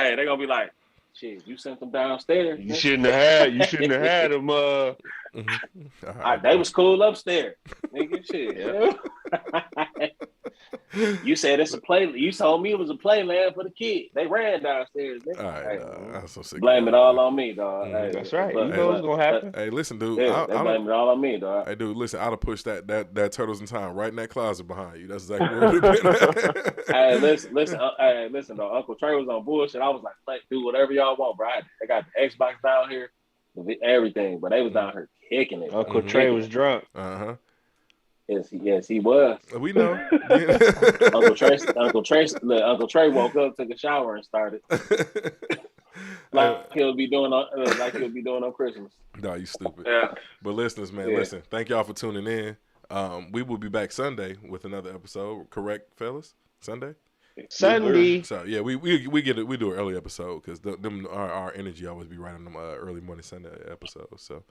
shit, you sent them downstairs. You shouldn't have had them. They was cool upstairs, nigga. Shit. You said it's a play. You told me it was a playland for the kids. They ran downstairs. Nigga. All right, I'm so sick. Blame it all on me, dog. Hey, that's right. You know what's gonna happen. Hey, listen, dude. Yeah, they blame it all on me, dog. Hey, dude, listen. I'd have pushed that Turtles in Time right in that closet behind you. That's exactly what it would have been. Hey, listen, though. Uncle Trey was on bullshit. I was like, do whatever y'all want, bro. They got the Xbox down here, everything, but they was down here kicking it. Uncle Trey was drunk. Yes, he was. We know. Uncle Trey woke up, took a shower, and started. He'll be doing on Christmas. No, you stupid. Yeah. But listeners, man, listen. Thank y'all for tuning in. We will be back Sunday with another episode. Correct, fellas? Sunday. So yeah, we get it. We do an early episode because our energy always be right on them early morning Sunday episodes. So.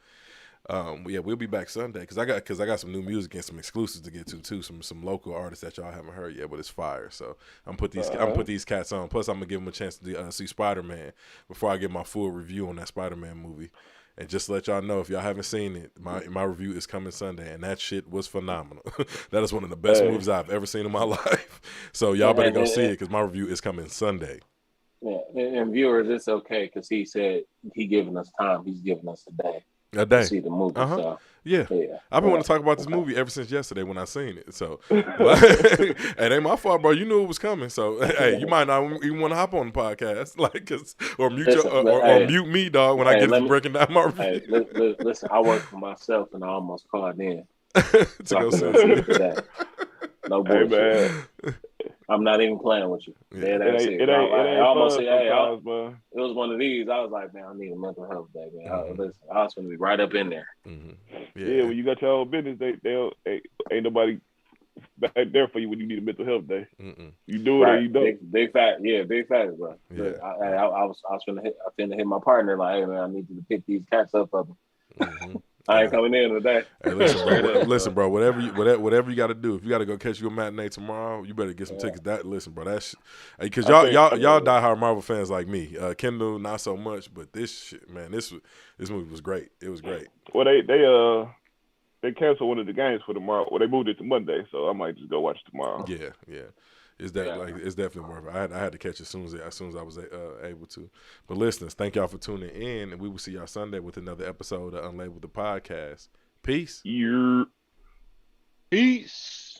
We'll be back Sunday because I got some new music and some exclusives to get to too. Some local artists that y'all haven't heard yet, but it's fire. So I'm put these cats on. Plus I'm gonna give them a chance to see Spider-Man before I get my full review on that Spider-Man movie. And just to let y'all know, if y'all haven't seen it, my review is coming Sunday, and that shit was phenomenal. That is one of the best movies I've ever seen in my life. So y'all better go see it because my review is coming Sunday. Yeah, and viewers, it's okay because he said he giving us time. He's giving us a day. To see the movie. So, yeah. I've been wanting to talk about this movie ever since yesterday when I seen it. So, it ain't my fault, bro. You knew it was coming. So, hey, you might not even want to hop on the podcast, like, or mute me, dog, when I get breaking down my review. Hey, listen, I work for myself, and I almost called in to go see it. No bullshit. Hey, I'm not even playing with you. Yeah, it was one of these. I was like, man, I need a mental health day, man. I was going to be right up in there. Yeah, when you got your own business, ain't nobody back there for you when you need a mental health day. You do it or you don't. Big fact, bro. Yeah. I was finna hit my partner like, hey man, I need you to pick these cats up of them. I ain't coming in today. Hey, listen, bro. Whatever you got to do. If you got to go catch your matinee tomorrow, you better get some tickets. Listen, bro. That's because y'all diehard Marvel fans like me. Kendall, not so much, but this shit, man. This movie was great. It was great. Well, they canceled one of the games for tomorrow. Well, they moved it to Monday, so I might just go watch it tomorrow. Yeah. It's definitely worth it. I had to catch it as soon as I was able to. But listeners, thank y'all for tuning in, and we will see y'all Sunday with another episode of Unlabeled the Podcast. Peace. Peace.